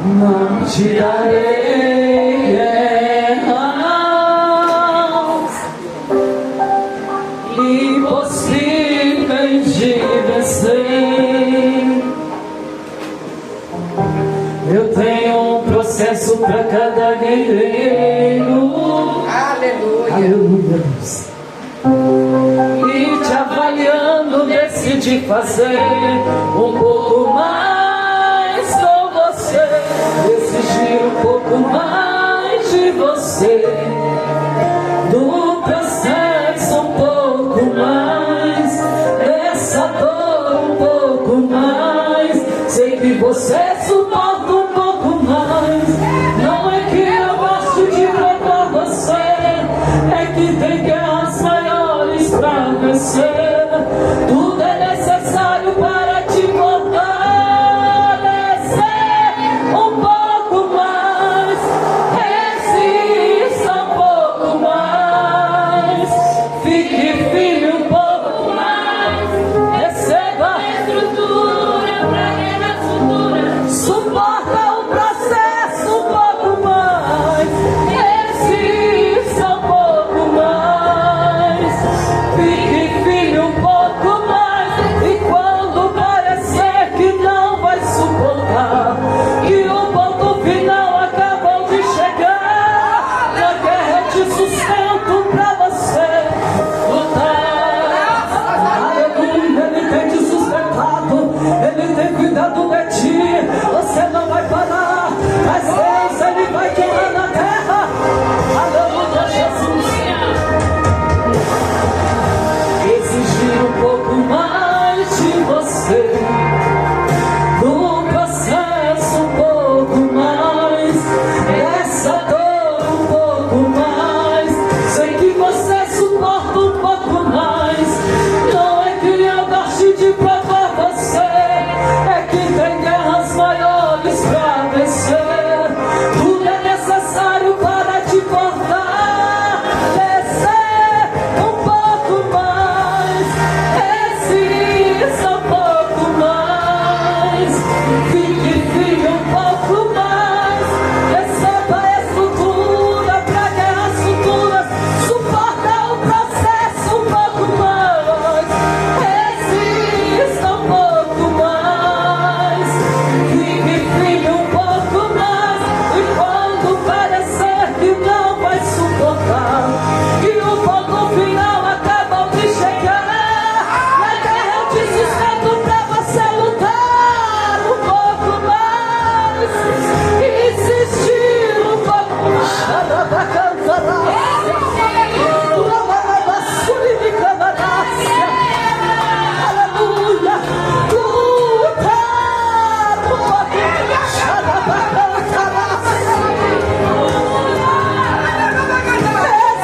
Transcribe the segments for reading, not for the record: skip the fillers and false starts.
não te darei erros impossíveis de vencer. Eu tenho um processo para cada guerreiro. Aleluia. Aleluia, Deus. E te avaliando, decidi fazer um pouco mais com você, exigir um pouco mais de você, do processo um pouco mais, dessa dor um pouco mais. Sei que você suporta um pouco mais. Não é que eu gosto de provar você, é que tem guerras maiores pra vencer. Tudo é necessário para te fortalecer um pouco mais. Resista um pouco mais. Fique firme um pouco mais. Receba a estrutura pra guerra futura. Suporta o processo um pouco mais. Resista um pouco mais. Fique firme um pouco mais. E quando parecer que não vai suportar, que o ponto final acabou de chegar, na guerra eu te sustento pra você lutar. Aleluia, Ele tem te sustentado, Ele tem cuidado de ti. Você não vai parar, mas Deus, Ele vai te honrar na terra. Aleluia, Jesus. Exigir um pouco mais de você, do processo um pouco mais, dessa dor um pouco mais. Sei que você suporta um pouco mais. Não é que eu goste de provar você, é que tem guerras maiores pra vencer. Tudo é necessário para te fortalecer um pouco mais. Resista um pouco mais. Fique firme um pouco mais. Receba a estrutura para guerras futuras. Suporta o processo um pouco mais. Resista um pouco mais. Fique firme um pouco mais. E quando parecer que não vai suportar, que o ponto final acabou de chegar, na guerra eu te sustento pra você lutar um pouco mais. Insistir um pouco mais. Aleluia. Lutar um pouco mais.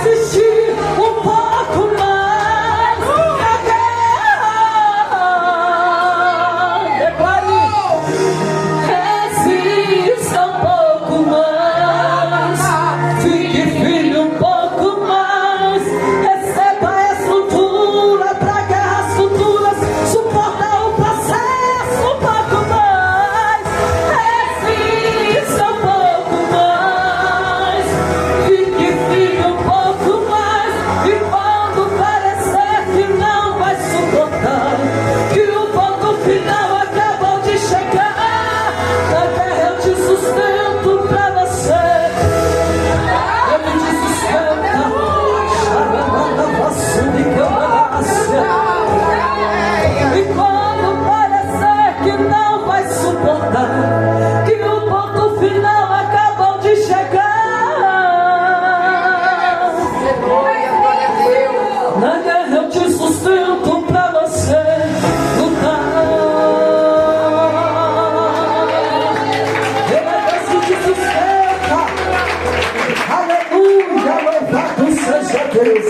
Resistir um pouco mais na guerra. Declare. Resista um pouco mais. Fique firme um pouco mais. Receba a estrutura para guerras futuras. Suporta o processo um pouco mais. Resista um pouco mais. Fique firme um pouco mais. E quando parecer que não vai suportar, que o ponto final acabou de chegar, na guerra eu te sustento pra você. Ele te sustenta. E quando parecer que não vai suportar, que o ponto final acabou de chegar, na guerra eu te sustento pra você lutar. Ele é Deus que te sustenta. Aleluia, louvado seja Deus.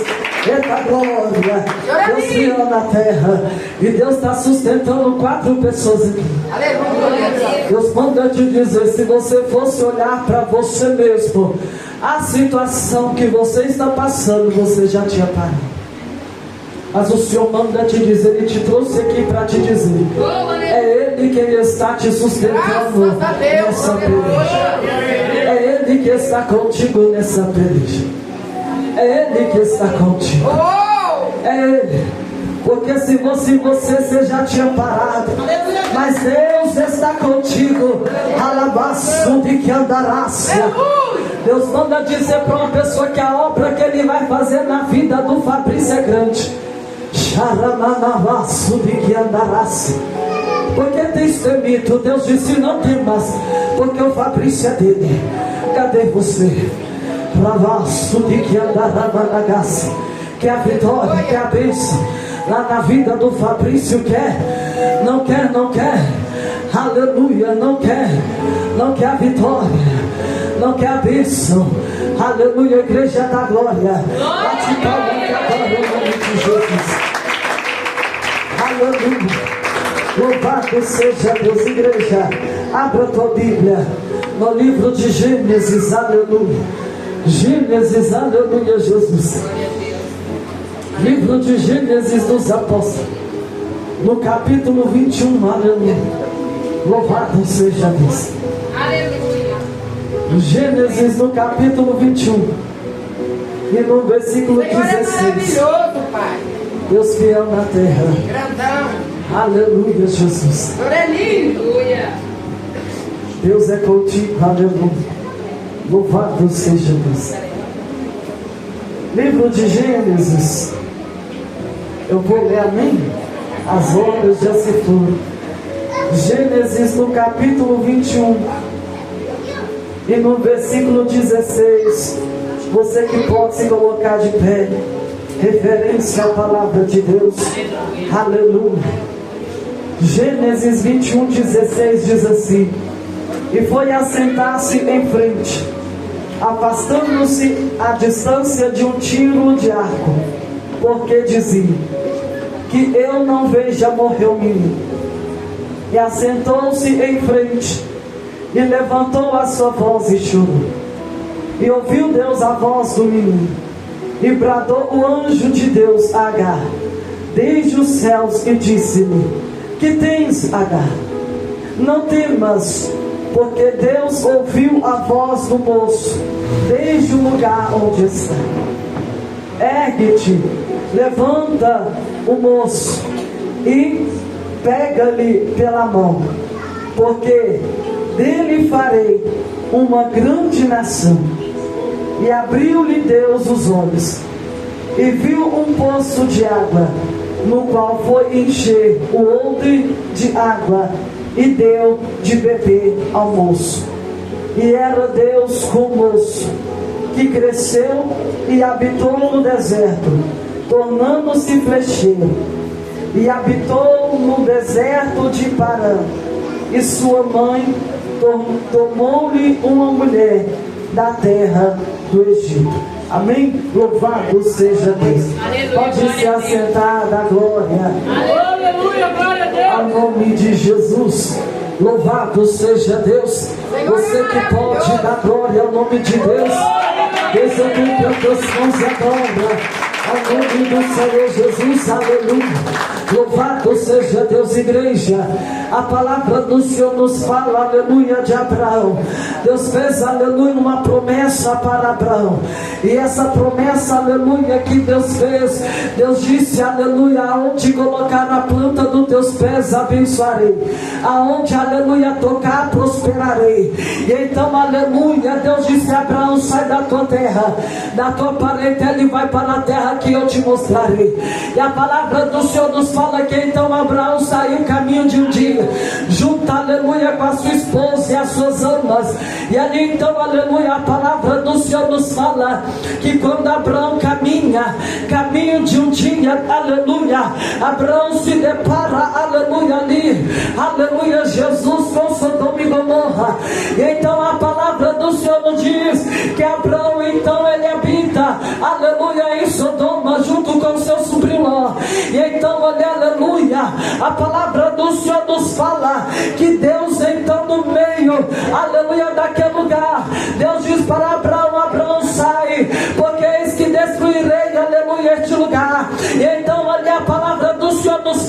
Eita glória. Deus criou na terra e Deus está sustentando 4 pessoas aqui. Aleluia. Deus manda te dizer, se você fosse olhar para você mesmo, a situação que você está passando, você já tinha parado. Mas o Senhor manda te dizer, Ele te trouxe aqui para te dizer: é Ele quem está te sustentando nessa peleja. É Ele que está contigo nessa peleja. É Ele que está contigo. É Ele. Porque se você já tinha parado, mas Deus está contigo. Alabaço de que andarás. Deus manda dizer para uma pessoa que a obra que Ele vai fazer na vida do Fabrício é grande. Xaramanabaço de que andarás. Porque tens temido? Deus disse: não temas, porque o Fabrício é dele. Cadê você? Lavaço de que andarás. Que a vitória, que a bênção lá na vida do Fabrício quer. Não quer, não quer. Aleluia, não quer. Não quer a vitória, não quer a bênção. Aleluia, igreja da glória. Bate palma que adora o nome de Jesus. Aleluia. Louvado seja Deus, igreja. Abra a tua Bíblia no livro de Gênesis, aleluia. Gênesis, aleluia, Jesus. Livro de Gênesis dos Apóstolos, no capítulo 21, aleluia. Louvado seja Deus. Aleluia. Gênesis no capítulo 21 e no versículo 16. É maravilhoso, Pai. Deus fiel na terra. Grandão. Aleluia, Jesus. Senhor é lindo. Deus é contigo, aleluia. Louvado seja Deus. Livro de Gênesis. Eu vou ler, amém? As horas já se foram. Gênesis no capítulo 21 e no versículo 16. Você que pode se colocar de pé, referência à palavra de Deus. Aleluia. Gênesis 21, 16 diz assim: e foi assentar-se em frente, afastando-se a distância de um tiro de arco, porque dizia: que eu não veja morrer o menino. E assentou-se em frente, e levantou a sua voz e chorou. E ouviu Deus a voz do menino, e bradou o anjo de Deus a Agar desde os céus, e disse-lhe: que tens, Agar? Não temas, porque Deus ouviu a voz do moço desde o lugar onde está. Ergue-te, levanta o moço e pega-lhe pela mão, porque dele farei uma grande nação. E abriu-lhe Deus os olhos, e viu um poço de água, no qual foi encher o odre de água, e deu de beber ao moço. E era Deus com o moço, que cresceu e habitou no deserto, tornando-se flecheiro, e habitou no deserto de Parã. E sua mãe tomou-lhe uma mulher da terra do Egito. Amém? Louvado seja Deus. Aleluia, Pode se assentar da glória. Aleluia, glória a Deus. Ao nome de Jesus. Louvado seja Deus. Você que pode dar glória ao nome de Deus. Examine as tuas mãos e adora ao nome do Senhor Jesus. Aleluia. Louvado seja Deus, igreja. A palavra do Senhor nos fala, aleluia, de Abraão. Deus fez, aleluia, uma promessa para Abraão. E essa promessa, aleluia, que Deus fez, Deus disse, aleluia: aonde colocar a planta dos teus pés, abençoarei. Aonde, aleluia, tocar, prosperarei. E então, aleluia, Deus disse a Abraão: sai da tua terra, da tua parentela, e vai para a terra que eu te mostrarei. E a palavra do Senhor nos fala que então Abraão saiu caminho de um dia, junto, aleluia, com a sua esposa e as suas amas. E ali então, aleluia, a palavra do Senhor nos fala que quando Abraão caminho de um dia, aleluia, Abraão se depara, aleluia, ali, aleluia, Jesus com Sodoma e Gomorra. E então a palavra do Senhor nos diz que Abraão então ele habita, aleluia, em Sodoma junto com seu sobrinho Ló. E então, aleluia, a palavra do Senhor nos fala que Deus então no meio, aleluia, daquele lugar, Deus diz para Abraão: Abraão, sai, porque eis que destruirei, aleluia, este lugar. E então, aleluia,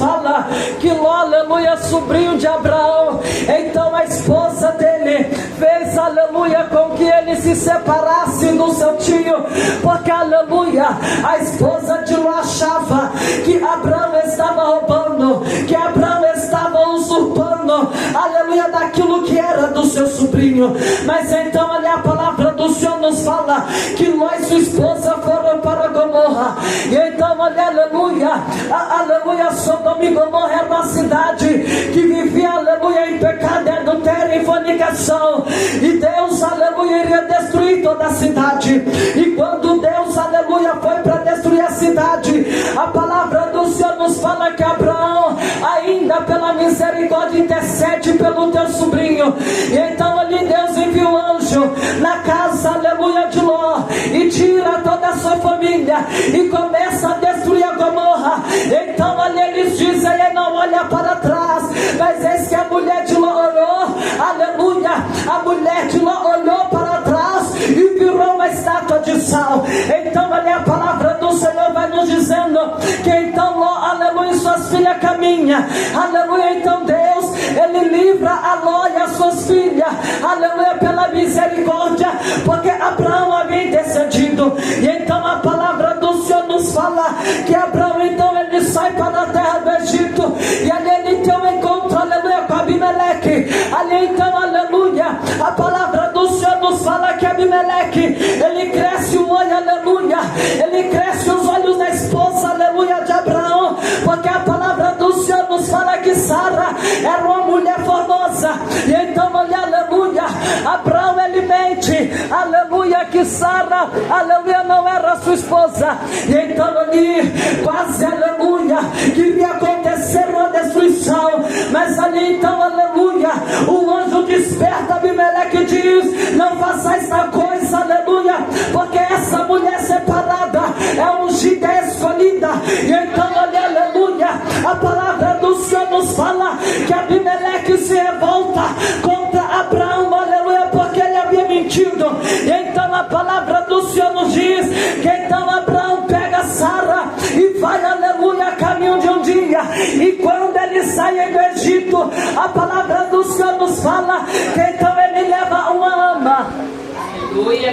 fala que Ló, aleluia, sobrinho de Abraão. Então a esposa dele fez, aleluia, com que ele se separasse do seu tio, porque, aleluia, a esposa de Ló achava que Abraão estava roubando, que Abraão estava usurpando, aleluia, daquilo que era do seu sobrinho. Mas então, olha, a palavra do Senhor nos fala que Ló e sua esposa foram para Gomorra. E então, olha, aleluia, aleluia, Sodoma e Gomorra era uma cidade que vivia, aleluia, em pecado, adultério e fornicação. E Deus, aleluia, iria destruir toda a cidade. E quando Deus, aleluia, foi para destruir a cidade, a palavra do Senhor nos fala que Abraão, ainda pela misericórdia, intercede pelo teu sobrinho. E então ali Deus envia um anjo na casa, aleluia, de Ló, e tira toda a sua família e começa a destruir a Gomorra. Então ali eles dizem: ele não olha para trás. Mas eis que a mulher de Ló olhou, aleluia, a mulher de Ló olhou para trás e virou uma estátua de sal. Então ali a palavra do Senhor vai nos dizendo que então Ló, aleluia, e suas filhas caminham, aleluia. Então Deus, ele livra a Ló e as suas filhas, aleluia, pela misericórdia, porque Abraão havia intercedido. E então a palavra do Senhor nos fala que Abraão, então, ele sai para a terra do Egito, e ali ele tem um encontro, aleluia, com Abimeleque. Ali então, aleluia, a palavra do Senhor nos fala que Abimeleque, ele cresce o olho, aleluia, ele cresce os olhos da esposa, aleluia, de Abraão, porque a palavra do Senhor nos fala que Sara era uma mulher formosa. E então, olha, aleluia, Abraão, ele mente, aleluia, que Sara, aleluia, não era sua esposa. E então ali, quase, aleluia, queria acontecer uma destruição. Mas ali então, aleluia, o anjo desperta Abimeleque e diz: não faça esta coisa, aleluia, porque essa mulher separada é ungida, é escolhida. E então, olha, aleluia, a palavra do Senhor nos fala que Abimeleque se revolta contra Abraão, aleluia, porque ele havia mentido. E então a palavra do Senhor nos diz que então Abraão pega Sara e vai, aleluia, a caminho de um dia. E quando ele sai do Egito, a palavra do Senhor nos fala que então ele leva uma ama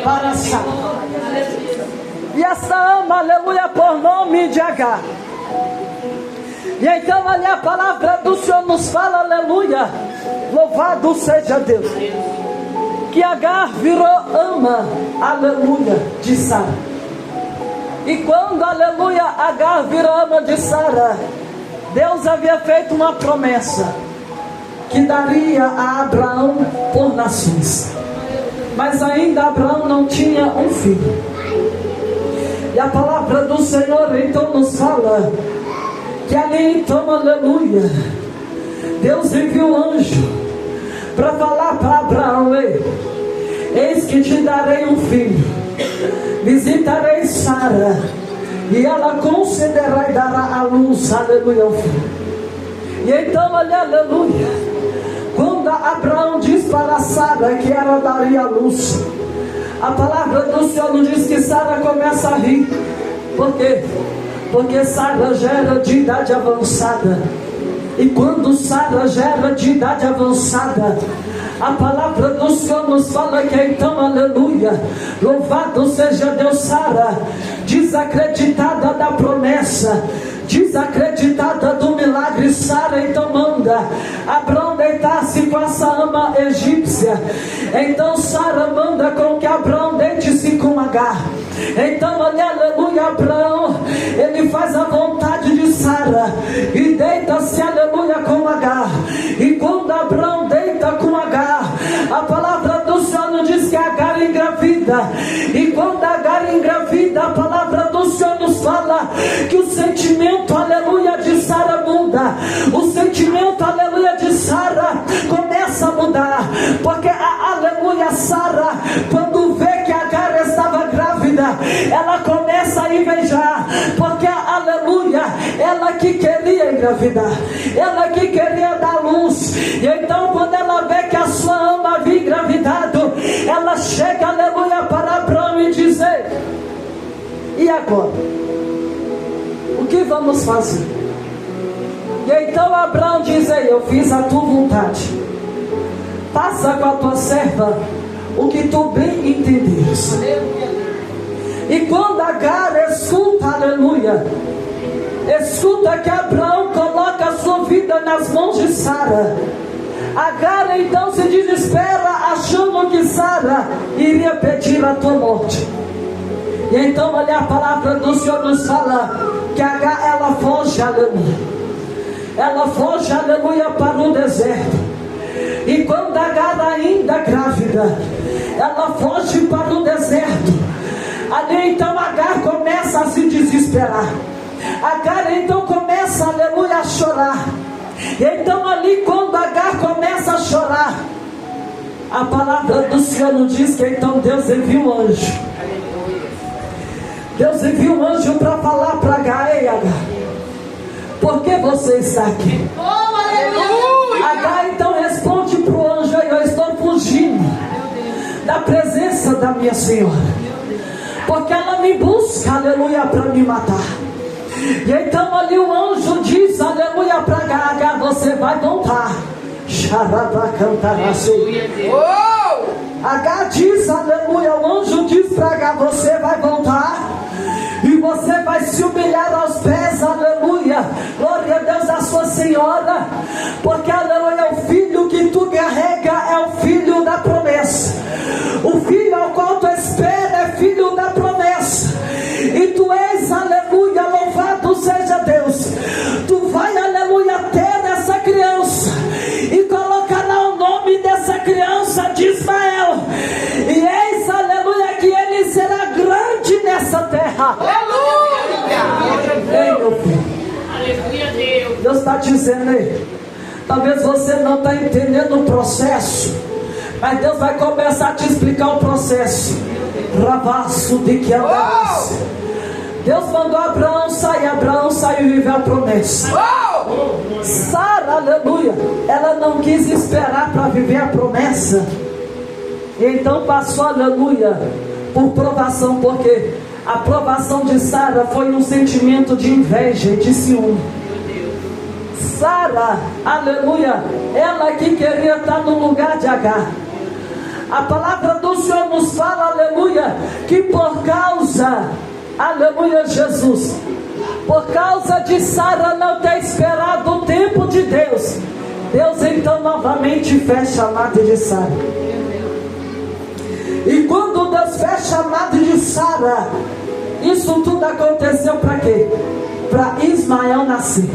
para Sara. E essa ama, aleluia, por nome de Agar. E então ali a palavra do Senhor nos fala, aleluia, louvado seja Deus, que Agar virou ama, aleluia, de Sara. E quando, aleluia, Agar virou ama de Sara, Deus havia feito uma promessa que daria a Abraão por nações. Mas ainda Abraão não tinha um filho. E a palavra do Senhor então nos fala que ali então, aleluia, Deus enviou um anjo para falar para Abraão: eis que te darei um filho, visitarei Sara, e ela concederá e dará à luz, aleluia, um filho. E então, aleluia, quando Abraão diz para Sara que ela daria a luz, a palavra do Senhor nos diz que Sara começa a rir. Por quê? Porque Sara já era de idade avançada. E quando Sara já era de idade avançada, a palavra do Senhor nos fala que então, aleluia, louvado seja Deus, Sara, desacreditada da promessa, desacreditada do milagre, Sara então manda Abraão deitar-se com essa ama egípcia. Então Sara manda com que Abraão deite-se com Agar. Então, aleluia, Abraão, ele faz a vontade de Sara e deita-se, aleluia, com Agar. E quando Abraão deita com Agar, a palavra do Senhor nos diz que Agar engravida. E quando Agar engravida, a palavra do Senhor nos fala que o sentimento, aleluia, de Sara muda. O sentimento, aleluia, de Sara começa a mudar. Porque aleluia, Sara, quando vê que Agar estava grávida, ela começa a invejar. Porque aleluia, ela que queria engravidar, ela que queria dar luz. E então quando ela vê que a sua ama havia engravidado, ela chega, aleluia, para Abraão e diz: e agora? O que vamos fazer? E então Abraão diz: ei, eu fiz a tua vontade, passa com a tua serva o que tu bem entenderes. E quando Agar escuta, aleluia, escuta que Abraão coloca a sua vida nas mãos de Sara, Agar então se desespera, achando que Sara iria pedir a tua morte. E então olha, a palavra do Senhor nos fala que Agar, ela foge, aleluia, ela foge, aleluia, para o deserto. E quando Agar, ainda grávida, ela foge para o deserto. Ali então Agar começa a se desesperar. Agar então começa, aleluia, a chorar. E então ali, quando Agar começa a chorar, a palavra do Senhor nos diz que então Deus envia um anjo. Deus envia um anjo para falar para Agar: ei Agar, por que você está aqui? Agar então responde para o anjo: eu estou fugindo da presença da minha senhora, porque ela me busca, aleluia, para me matar. E então ali o anjo diz, aleluia, para Agar: Agar, você vai voltar. Agar diz, aleluia, o anjo diz para Agar: você vai voltar e você vai se humilhar aos pés, aleluia, glória a Deus, da sua senhora, porque, aleluia, o filho que tu carrega é o filho da promessa. O filho ao qual tu espera é filho da promessa. E tu és, aleluia, louvado seja Deus. Tu vai, aleluia, ter essa criança e colocará o nome dessa criança de Ismael. E eis, aleluia, que ele será grande nessa terra. Ei, meu filho, Deus está dizendo aí, talvez você não está entendendo o processo, mas Deus vai começar a te explicar o processo. Ravaço de que andasse. Deus mandou Abraão saiu e viveu a promessa. Sara, aleluia, ela não quis esperar para viver a promessa. E então passou, aleluia, por provação, porque a provação de Sara foi um sentimento de inveja e de ciúme. Sara, aleluia, ela que queria estar no lugar de Agar. A palavra do Senhor nos fala, aleluia, que por causa, aleluia, Jesus, por causa de Sara não ter esperado o tempo de Deus, Deus então novamente fecha a madre de Sara. E quando Deus fecha a madre de Sara, isso tudo aconteceu para quê? Para Ismael nascer.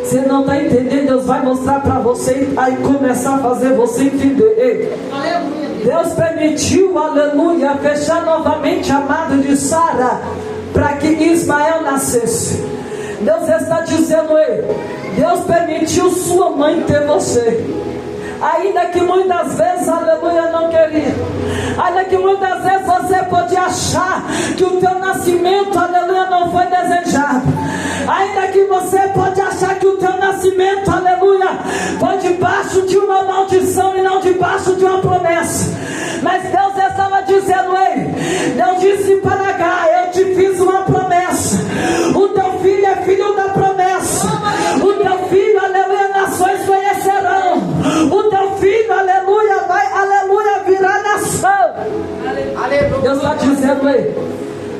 Você não está entendendo? Deus vai mostrar para você e começar a fazer você entender. Ei, Deus permitiu, aleluia, fechar novamente a madre de Sara para que Ismael nascesse. Deus está dizendo: ei, Deus permitiu sua mãe ter você, ainda que muitas vezes, aleluia, não queria. Ainda que muitas vezes você pode achar que o teu nascimento, aleluia, não foi desejado. Ainda que você pode achar que o teu nascimento, aleluia, foi debaixo de uma maldição e não debaixo de uma promessa. Mas Deus estava dizendo: ei, Deus disse para Agar: eu te fiz uma promessa. O teu filho é filho da promessa. O teu filho, aleluia, nações conhecerão. O teu filho, aleluia, vai, aleluia, virar nação. Aleluia. Deus está dizendo: ei,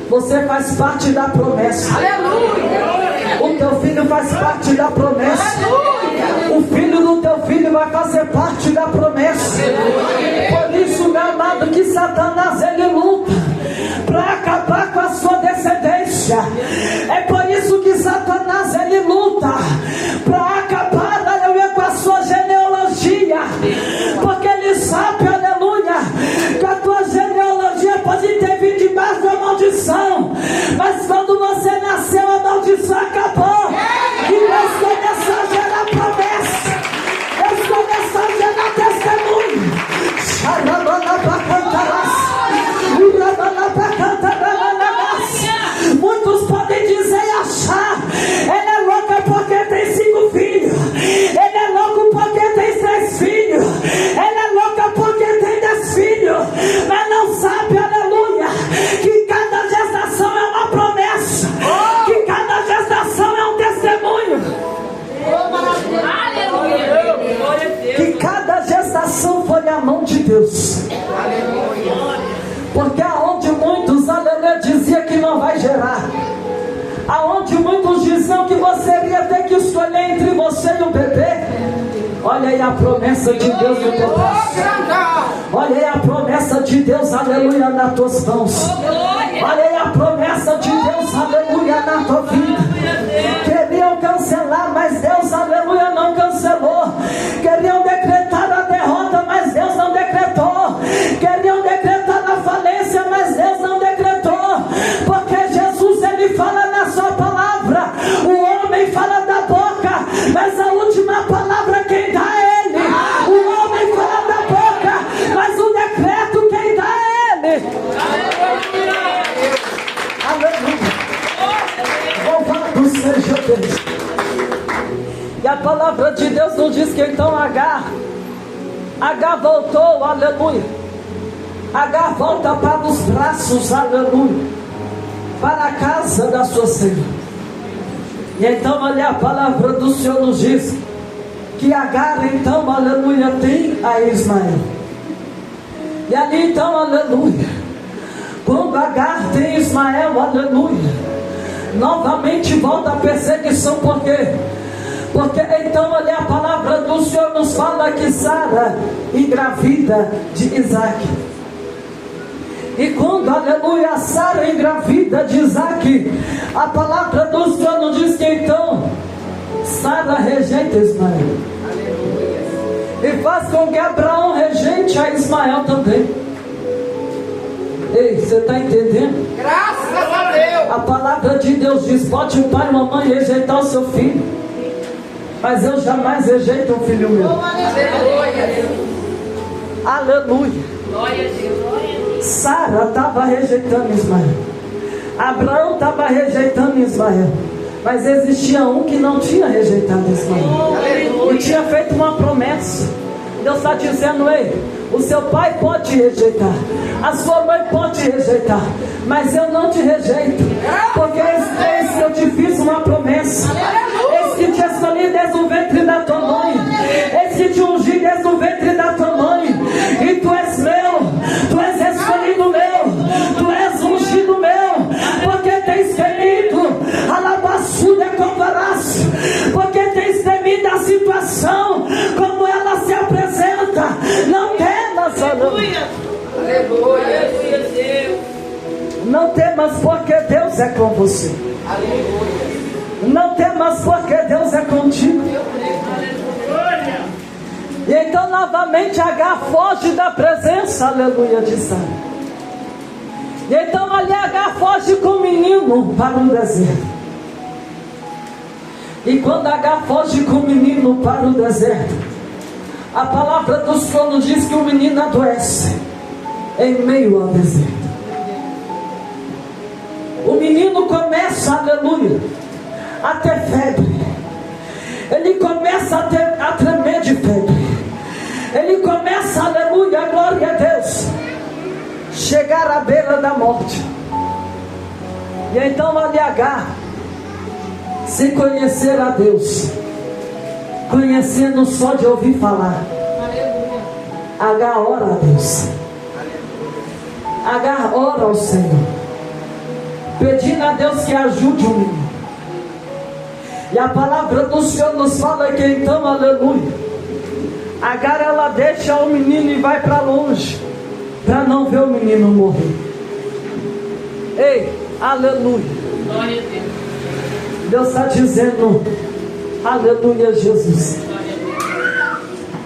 você faz parte da promessa. Aleluia. O teu filho faz parte da promessa. Aleluia. O filho do teu filho vai fazer parte da promessa. Aleluia. Por isso, meu amado, que Satanás ele luta para acabar com a sua descendência. É por isso que Satanás ele luta para acabar, aleluia, com a sua genealogia, porque ele sabe, aleluia, que a tua genealogia pode ter vindo debaixo da maldição, mas quando você nasceu, a maldição acabou. E Deus começou a gerar promessa, Deus começou a gerar testemunho. Muitos podem dizer e achar: ela é louca de Deus. Porque aonde muitos, aleluia, dizia que não vai gerar, aonde muitos diziam que você iria ter que escolher entre você e o bebê, olha aí a promessa de Deus no teu braço. Olha aí a promessa de Deus, aleluia, nas tuas mãos. Olha aí a promessa de Deus, aleluia, na tua vida. Queriam cancelar, mas Deus, aleluia, não cancelou. Queriam decretar a derrota, mas Deus não decretou. Queriam decretar a falência, mas Deus não decretou. Porque Jesus, ele fala na sua palavra. O homem fala da boca, mas a última palavra quem dá é ele. O homem fala da boca, mas o decreto quem dá é ele. Aleluia. Louvado seja Deus. E a palavra de Deus nos diz que então Agar voltou, aleluia. Agar volta para os braços, aleluia, para a casa da sua senhora. E então ali a palavra do Senhor nos diz que Agar então, aleluia, tem a Ismael. E ali então, aleluia, quando Agar tem Ismael, aleluia, novamente volta a perseguição. Por quê? Porque então ali a palavra do Senhor nos fala que Sara engravida de Isaac. E quando, aleluia, Sara engravida de Isaac, a palavra do Senhor nos diz que então Sara rejeita Ismael. E faz com que Abraão rejeite a Ismael também. Ei, você está entendendo? Graças a Deus. A palavra de Deus diz: pode o pai e a mamãe rejeitar o seu filho, mas eu jamais rejeito um filho meu. Aleluia. Aleluia. Glória a Deus. Sara estava rejeitando Ismael, Abraão estava rejeitando Ismael, mas existia um que não tinha rejeitado Ismael e tinha feito uma promessa. Deus está dizendo: ei, o seu pai pode rejeitar, a sua mãe pode rejeitar, mas eu não te rejeito, porque eis que eu te fiz uma promessa. Eis que te escolhi desde o ventre da tua mãe, eis que te ungi desde o ventre da tua mãe, e tu és meu, tu és escolhido meu, tu és ungido meu, porque tens temido a labassuda comparácio, porque tens temido a situação como ela se apresenta. Não temas, aleluia. Aleluia. Não temas, porque Deus é com você. Aleluia. Não temas, porque Deus é contigo. E então novamente Agar foge da presença, aleluia, de Sara. E então ali Agar foge com o menino para o deserto. E quando Agar foge com o menino para o deserto, a palavra do Senhor nos diz que o menino adoece em meio ao deserto. O menino começa, aleluia, a ter febre. Ele começa a tremer de febre. Ele começa, aleluia, glória a Deus, chegar à beira da morte. E então ali Agar, sem conhecer a Deus, conhecendo só de ouvir falar, Agar ora a Deus. Agar ora ao Senhor, pedindo a Deus que ajude o menino. E a palavra do Senhor nos fala que então, aleluia, Agar ela deixa o menino e vai para longe, para não ver o menino morrer. Ei, aleluia. Glória a Deus. Deus está dizendo, aleluia, Jesus.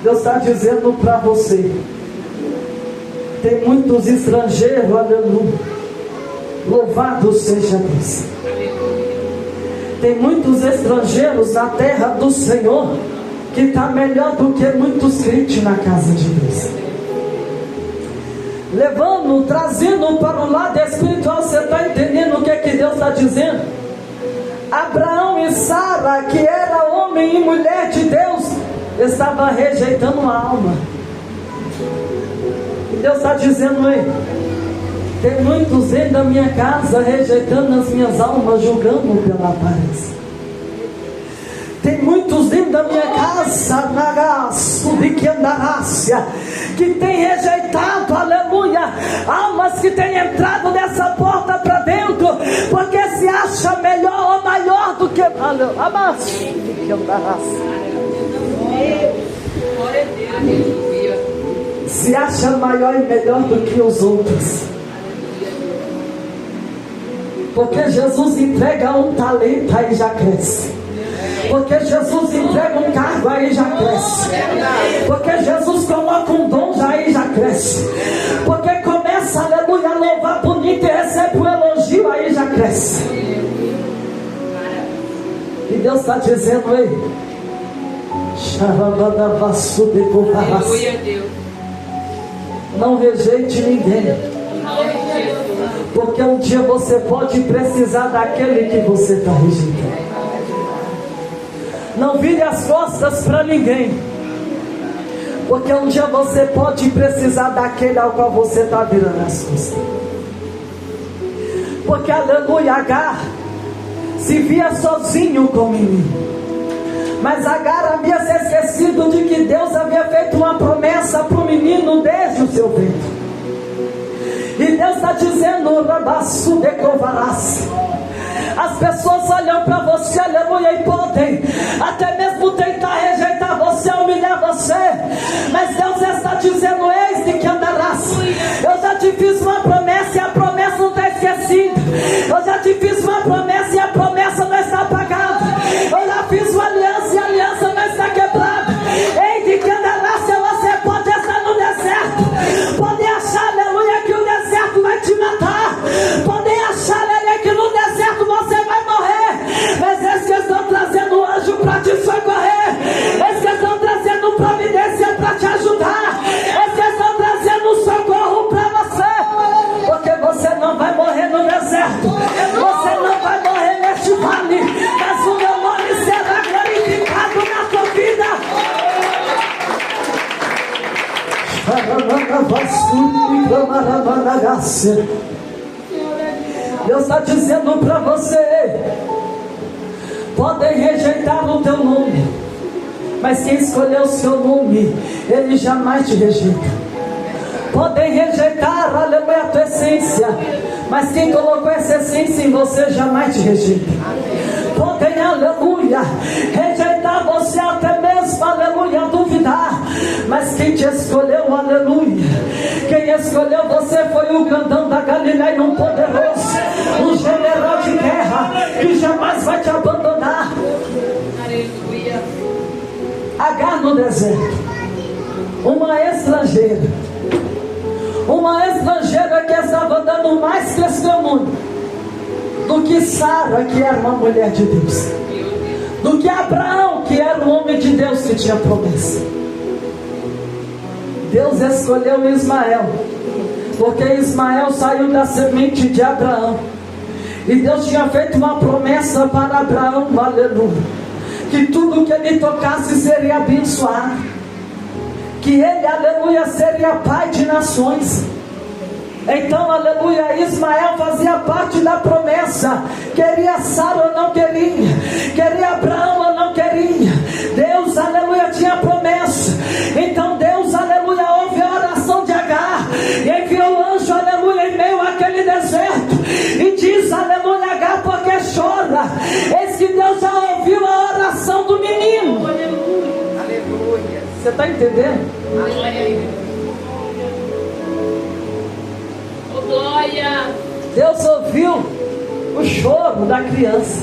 Deus está dizendo para você: tem muitos estrangeiros, aleluia, louvado seja Deus. Tem muitos estrangeiros na terra do Senhor, que está melhor do que muitos crentes na casa de Deus. Levando, trazendo para o lado espiritual. Você está entendendo o que Deus está dizendo? Abraão e Sara, que era homem e mulher de Deus, estava rejeitando a alma. E Deus está dizendo: ei, tem muitos dentro da minha casa rejeitando as minhas almas, julgando pela aparência. Tem muitos dentro da minha casa, que tem rejeitado, aleluia, almas que têm entrado nessa porta para dentro, porque se acha melhor ou maior do que se acha maior e melhor do que os outros. Porque Jesus entrega um talento, aí já cresce. Porque Jesus entrega um cargo, aí já cresce. Porque Jesus coloca um dom, aí já cresce. Porque começa, aleluia, a louvar bonito e recebe um elogio, aí já cresce. E Deus está dizendo, ei, não rejeite ninguém. Porque um dia você pode precisar daquele que você está rejeitando. Não vire as costas para ninguém. Porque um dia você pode precisar daquele ao qual você está virando as costas. Porque, aleluia, Agar se via sozinho com o menino. Mas Agar havia se esquecido de que Deus havia feito uma promessa para o menino desde o seu ventre. E Deus está dizendo, Rabaçu decovarás. As pessoas olham para você, aleluia, e podem até mesmo tentar rejeitar você, humilhar você. Mas Deus está dizendo, eis de que andarás. Eu já te fiz uma promessa e a promessa não está esquecida. Eu já te fiz uma promessa e a promessa não está apagada. Eu já fiz uma aliança e a aliança não está quebrada. Eis de que andarás. Se você pode estar no deserto, pode achar, aleluia, que o deserto vai te matar. Pode achar, aleluia, que no deserto você vai morrer. Mas eles que estão trazendo anjo para te socorrer. Eles que estão trazendo providência para te ajudar. Eles que estão trazendo socorro para você. Porque você não vai morrer no deserto. Você não vai morrer neste vale. Mas o meu nome será glorificado na tua vida. Deus está dizendo para você: podem rejeitar o teu nome, mas quem escolheu o seu nome, ele jamais te rejeita. Podem rejeitar, aleluia, a tua essência, mas quem colocou essa essência em você jamais te rejeita. Podem, aleluia, rejeitar você até mesmo, aleluia, duvidar, mas quem te escolheu, aleluia, quem escolheu você foi o grandão da Galileia, um poderoso, um general de guerra, que jamais vai te abandonar. Aleluia. Agar no deserto, uma estrangeira que estava dando mais testemunho do que Sara, que era uma mulher de Deus, do que Abraão, que era um homem de Deus que tinha promessa. Deus escolheu Ismael, porque Ismael saiu da semente de Abraão, e Deus tinha feito uma promessa para Abraão, aleluia, que tudo que ele tocasse seria abençoado, que ele, aleluia, seria pai de nações. Então, aleluia, Ismael fazia parte da promessa. Queria Sara ou não queria, queria Abraão ou não queria, Deus, aleluia, tinha promessa. Então Deus, aleluia, ouve a oração de Agar e enviou o anjo, aleluia, em meio àquele deserto, e diz, aleluia, Agar, porque chora? Eis que Deus já ouviu a oração do menino. Aleluia. Você está entendendo? Aleluia. Deus ouviu o choro da criança.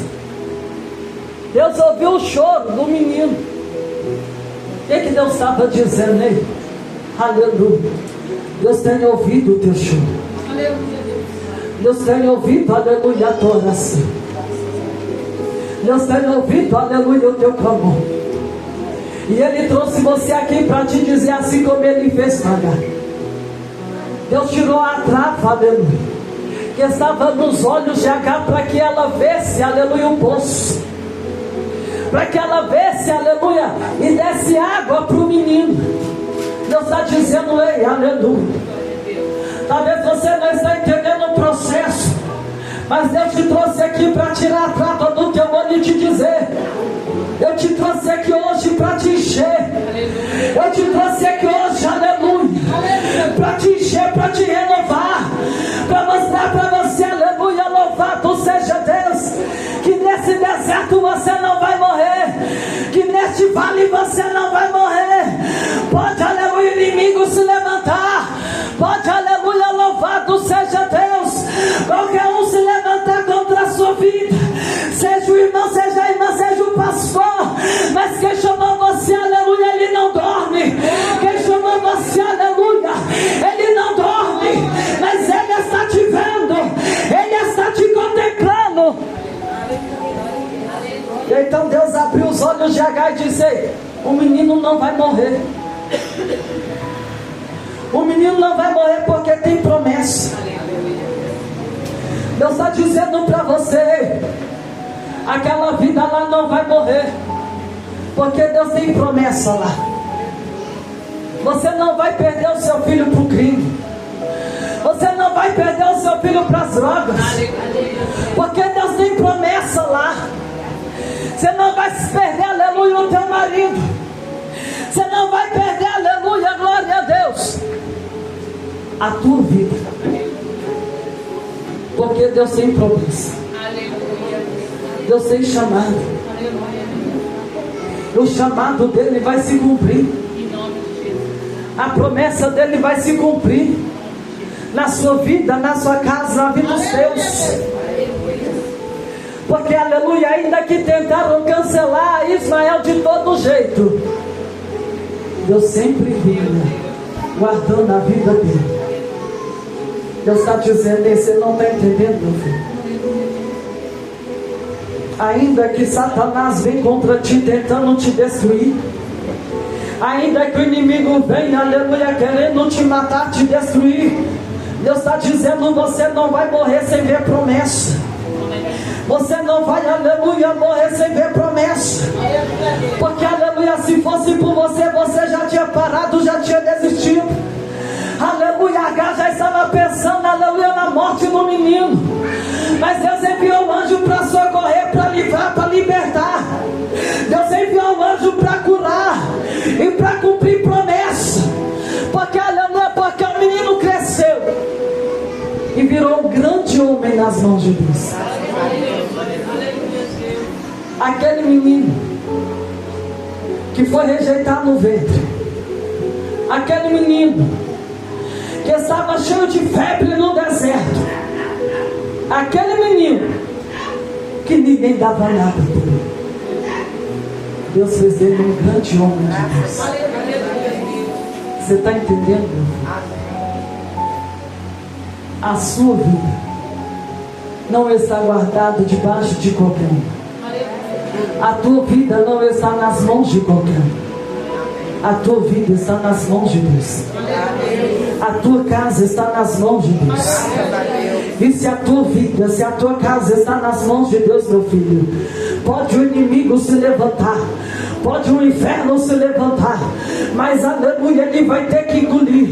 Deus ouviu o choro do menino. O que Deus estava dizendo aí? Aleluia. Deus tem ouvido o teu choro. Deus tem ouvido, aleluia, a tua oração. Deus tem ouvido, aleluia, o teu clamor. E Ele trouxe você aqui para te dizer, assim como Ele fez com Agar. Deus tirou a trava, aleluia, que estava nos olhos de Agar, para que ela vesse, aleluia, o poço, para que ela vesse, aleluia, e desse água para o menino. Deus está dizendo, ei, aleluia, talvez você não está entendendo o processo, mas Deus te trouxe aqui para tirar a trava do teu olho e te dizer: eu te trouxe aqui hoje para te encher. Eu te trouxe aqui hoje, aleluia, fale, você não vai morrer. Pode, aleluia, o inimigo se levantar. Pode, aleluia, louvado seja Deus. Qualquer um se levantar contra a sua vida, seja o irmão, seja a irmã, seja o pastor, mas quem chamou você, aleluia, ele não dorme. Quem chamou você, aleluia, ele não dorme, mas ele está te vendo, ele está te contemplando. Então Deus abriu os olhos de Agar e disse: o menino não vai morrer. O menino não vai morrer porque tem promessa. Deus está dizendo para você: aquela vida lá não vai morrer, porque Deus tem promessa lá. Você não vai perder o seu filho para o crime. Você não vai perder o seu filho para as drogas, porque Deus tem promessa lá. Você não vai se perder, aleluia, o teu marido. Você não vai perder, aleluia, glória a Deus, a tua vida, porque Deus tem promessa. Deus tem chamado. O chamado dele vai se cumprir. A promessa dele vai se cumprir na sua vida, na sua casa, na vida dos teus. Porque, aleluia, ainda que tentaram cancelar Ismael de todo jeito, Deus sempre vinha guardando a vida dele. Deus está dizendo: você não está entendendo, meu filho? Ainda que Satanás vem contra ti, tentando te destruir, ainda que o inimigo venha, aleluia, querendo te matar, te destruir, Deus está dizendo: você não vai morrer sem ver promessa. Você não vai, aleluia, morrer sem ver promessa. Porque, aleluia, se fosse por você, você já tinha parado, já tinha desistido. Aleluia, Agar já estava pensando, aleluia, na morte do menino. Mas Deus enviou um anjo para socorrer, para livrar, para libertar. Deus enviou um anjo para curar e para cumprir promessa. Porque, aleluia, porque o menino cresceu e virou um grande homem nas mãos de Deus. Aquele menino que foi rejeitado no ventre, aquele menino que estava cheio de febre no deserto, aquele menino que ninguém dava nada por ele, Deus fez dele um grande homem de Deus. Você está entendendo? A sua vida não está guardada debaixo de qualquer um. A tua vida não está nas mãos de qualquer um. A tua vida está nas mãos de Deus. A tua casa está nas mãos de Deus. E se a tua vida, se a tua casa está nas mãos de Deus, meu filho, pode o inimigo se levantar, pode o inferno se levantar, mas, aleluia, ele vai ter que engolir,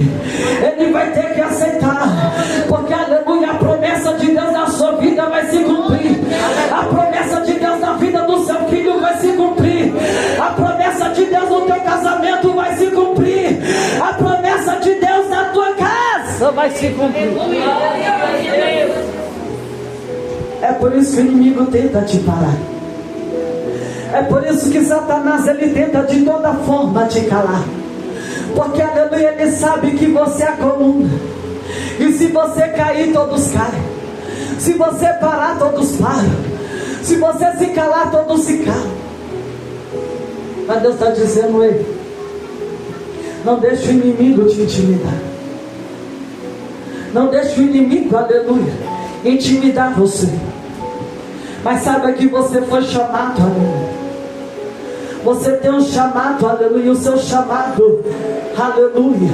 ele vai ter que aceitar, porque, aleluia, a promessa de Deus na sua vida vai se cumprir. A promessa de Deus na vida do seu filho vai se cumprir. A promessa de Deus no teu casamento vai se cumprir. A promessa de Deus na tua casa vai se cumprir. É por isso que o inimigo tenta te parar. É por isso que Satanás, ele tenta de toda forma te calar. Porque, aleluia, ele sabe que você é a coluna. E se você cair, todos caem. Se você parar, todos param. Se você se calar, todos se calam. Mas Deus está dizendo: ei, não deixe o inimigo te intimidar. Não deixe o inimigo, aleluia, intimidar você. Mas saiba que você foi chamado, aleluia. Você tem um chamado, aleluia. O seu chamado, aleluia,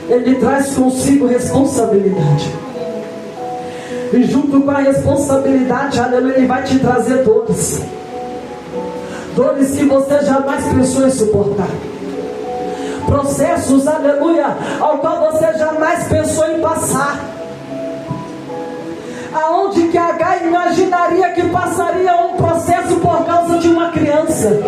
ele traz consigo responsabilidade. E junto com a responsabilidade, aleluia, ele vai te trazer dores. Dores que você jamais pensou em suportar. Processos, aleluia, ao qual você jamais pensou em passar. Aonde que Agar imaginaria que passaria um processo por causa de uma criança?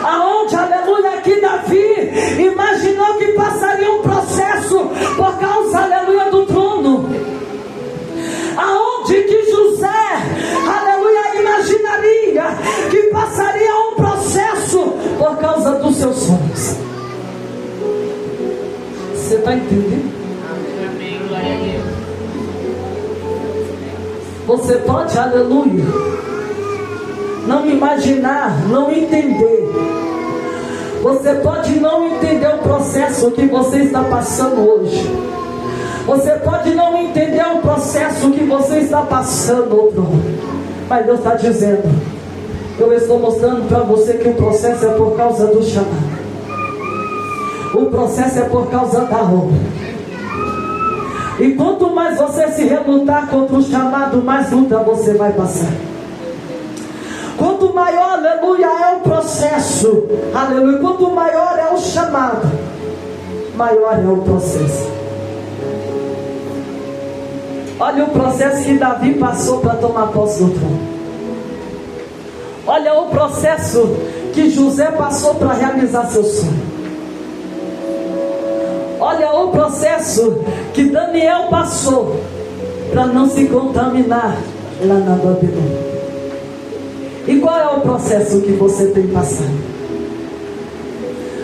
Aonde, aleluia, que Davi imaginou que passaria um processo por causa, aleluia, do trono? Aonde que José, aleluia, imaginaria que passaria um processo Você está entendendo? Amém. Glória a Deus. Você pode, aleluia, não imaginar, não entender. Você pode não entender o processo que você está passando hoje. Você pode não entender o processo que você está passando, outro. Mas Deus está dizendo, eu estou mostrando para você que o processo é por causa do chamado. O processo é por causa da obra. E quanto mais você se relutar contra o chamado, mais luta você vai passar. Quanto maior, aleluia, é o processo, aleluia, quanto maior é o chamado, maior é o processo. Olha o processo que Davi passou para tomar posse do trono. Olha o processo que José passou para realizar seu sonho. Olha o processo que Daniel passou para não se contaminar lá na Babilônia. E qual é o processo que você tem passado?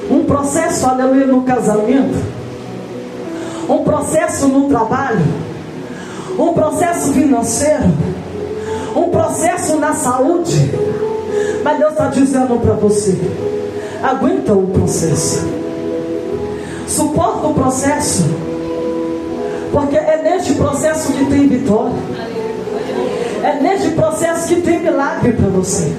Um processo, aleluia, no casamento, um processo no trabalho, um processo financeiro, um processo na saúde. Mas Deus está dizendo para você, aguenta o processo, suporta o processo, porque é neste processo que tem vitória. É neste processo que tem milagre para você.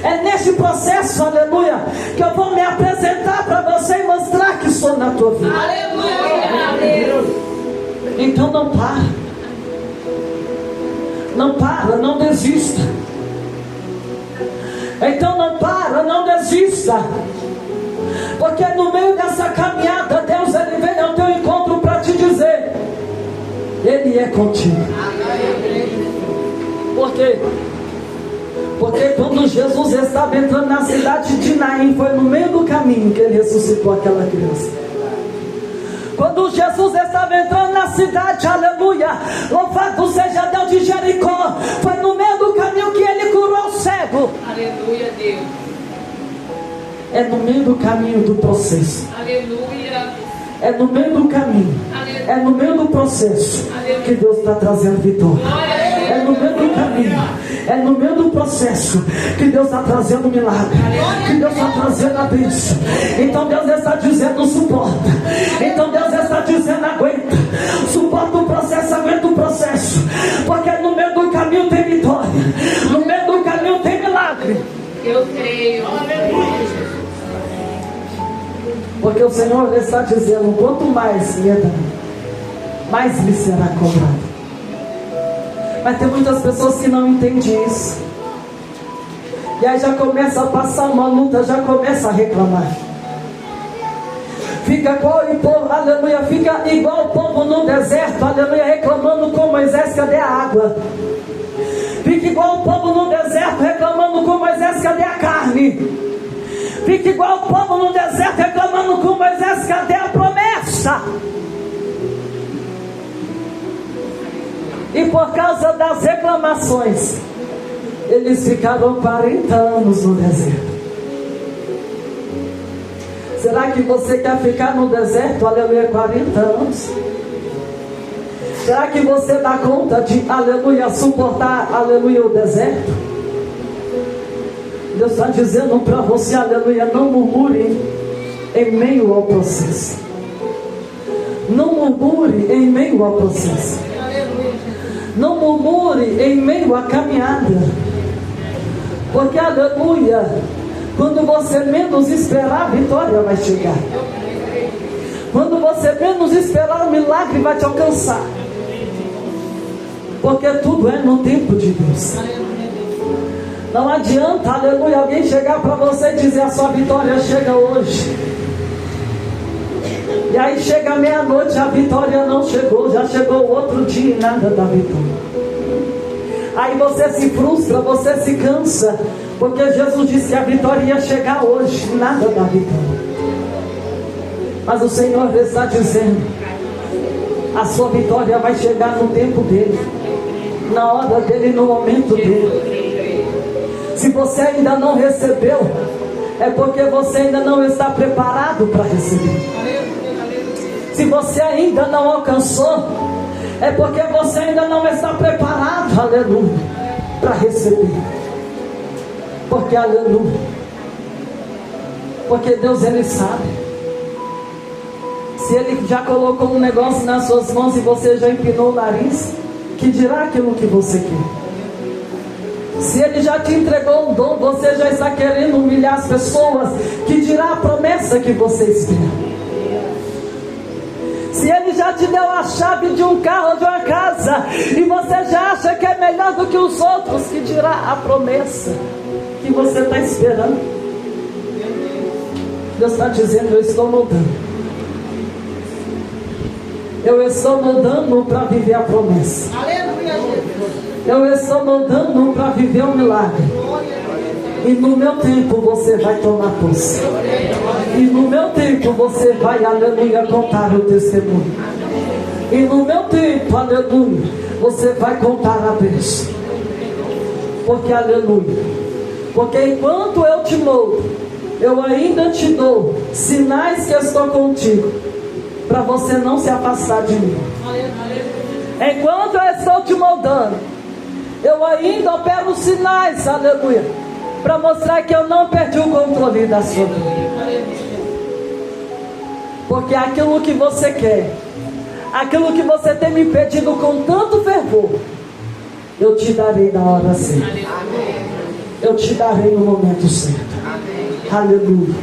É neste processo, aleluia, que eu vou me apresentar para você e mostrar que sou na tua vida. Aleluia. Então não para. Não para, não desista. Então não para, não desista. Porque no meio dessa caminhada, Deus ele vem ao teu encontro para te dizer, Ele é contigo. Por quê? Porque quando Jesus estava entrando na cidade de Naim, foi no meio do caminho que ele ressuscitou aquela criança. Quando Jesus estava entrando na cidade, aleluia, louvado seja Deus de Jericó, foi no meio do caminho que ele curou o cego. Aleluia, Deus. É no meio do caminho do processo. Aleluia. É no meio do caminho. É no meio do processo que Deus está trazendo vitória. É no meio do caminho, é no meio do processo que Deus está trazendo milagre, que Deus está trazendo a bênção. Então Deus está dizendo suporta. Então Deus está dizendo aguenta. Suporta o processo, aguenta o processo. Porque no meio do caminho tem vitória. No meio do caminho tem milagre. Eu creio. Porque o Senhor está dizendo, quanto mais lhe dá, mais lhe será cobrado. Mas tem muitas pessoas que não entendem isso. E aí já começa a passar uma luta, já começa a reclamar. Fica igual o povo, aleluia, fica igual o povo no deserto, aleluia, reclamando com Moisés, cadê a água? Fica igual o povo no deserto, reclamando com Moisés, cadê a carne? Fica igual o povo no deserto, reclamando com Moisés, cadê a promessa? E por causa das reclamações, eles ficaram 40 anos no deserto. Será que você quer ficar no deserto, aleluia, 40 anos? Será que você dá conta de, aleluia, suportar, aleluia, o deserto? Deus está dizendo para você, aleluia, não murmure em meio ao processo. Não murmure em meio ao processo. Não murmure em meio à caminhada. Porque, aleluia, quando você menos esperar, a vitória vai chegar. Quando você menos esperar, o milagre vai te alcançar. Porque tudo é no tempo de Deus. Não adianta, aleluia, alguém chegar para você e dizer a sua vitória chega hoje. E aí chega meia-noite, a vitória não chegou, já chegou o outro dia e nada da vitória. Aí você se frustra, você se cansa, porque Jesus disse que a vitória ia chegar hoje, nada da vitória. Mas o Senhor está dizendo, a sua vitória vai chegar no tempo dele, na hora dele, no momento dele. Se você ainda não recebeu, é porque você ainda não está preparado para receber. Se você ainda não alcançou, é porque você ainda não está preparado, aleluia, para receber. Porque, aleluia, porque Deus, Ele sabe. Se Ele já colocou um negócio nas suas mãos e você já empinou o nariz, que dirá aquilo que você quer? Se Ele já te entregou um dom, você já está querendo humilhar as pessoas, que dirá a promessa que você espera? Se Ele já te deu a chave de um carro ou de uma casa, e você já acha que é melhor do que os outros, que dirá a promessa que você está esperando? Deus está dizendo: eu estou mudando. Eu estou mudando para viver a promessa. Eu estou mudando para viver o milagre. E no meu tempo você vai tomar posse. E no meu tempo você vai, aleluia, contar o testemunho. E no meu tempo, aleluia, você vai contar a bênção. Porque, aleluia, porque enquanto eu te moldo, eu ainda te dou sinais que estou contigo, para você não se afastar de mim. Enquanto eu estou te moldando, eu ainda opero sinais, aleluia, para mostrar que eu não perdi o controle da sua vida. Porque aquilo que você quer, aquilo que você tem me pedido com tanto fervor, eu te darei na hora certa. Eu te darei no momento certo. Aleluia.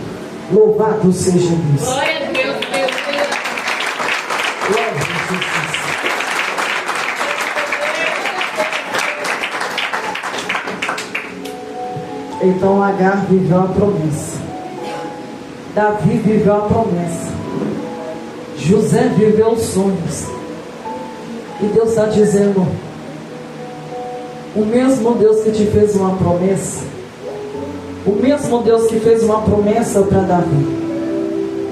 Louvado seja Deus. Glória a Deus, Deus. Glória a Jesus. Então Agar viveu a promessa. Davi viveu a promessa. José viveu os sonhos. E Deus está dizendo: o mesmo Deus que te fez uma promessa, o mesmo Deus que fez uma promessa para Davi,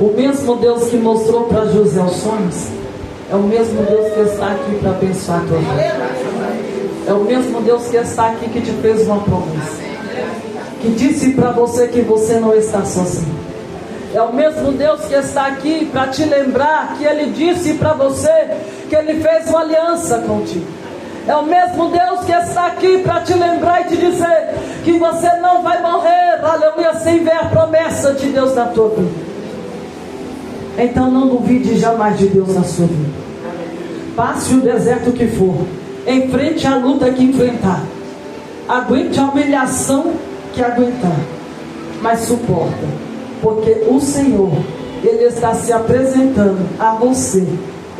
o mesmo Deus que mostrou para José os sonhos, é o mesmo Deus que está aqui para abençoar a tua vida. É o mesmo Deus que está aqui que te fez uma promessa, que disse para você que você não está sozinho. É o mesmo Deus que está aqui para te lembrar que Ele disse para você que Ele fez uma aliança contigo. É o mesmo Deus que está aqui para te lembrar e te dizer que você não vai morrer, aleluia, sem ver a promessa de Deus na tua vida. Então não duvide jamais de Deus na sua vida. Passe o deserto que for, enfrente a luta que enfrentar, aguente a humilhação que aguentar, mas suporta. Porque o Senhor, Ele está se apresentando a você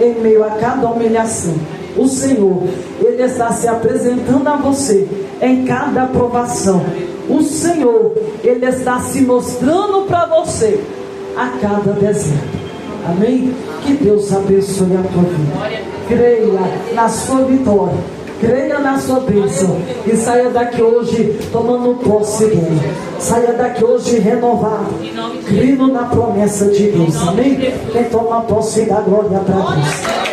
em meio a cada humilhação. O Senhor, Ele está se apresentando a você em cada aprovação. O Senhor, Ele está se mostrando para você a cada deserto. Amém? Que Deus abençoe a tua vida. Creia na sua vitória. Creia na sua bênção. E saia daqui hoje tomando posse dele. Saia daqui hoje renovado, crendo na promessa de Deus. Amém? Quem toma posse dá glória para Deus.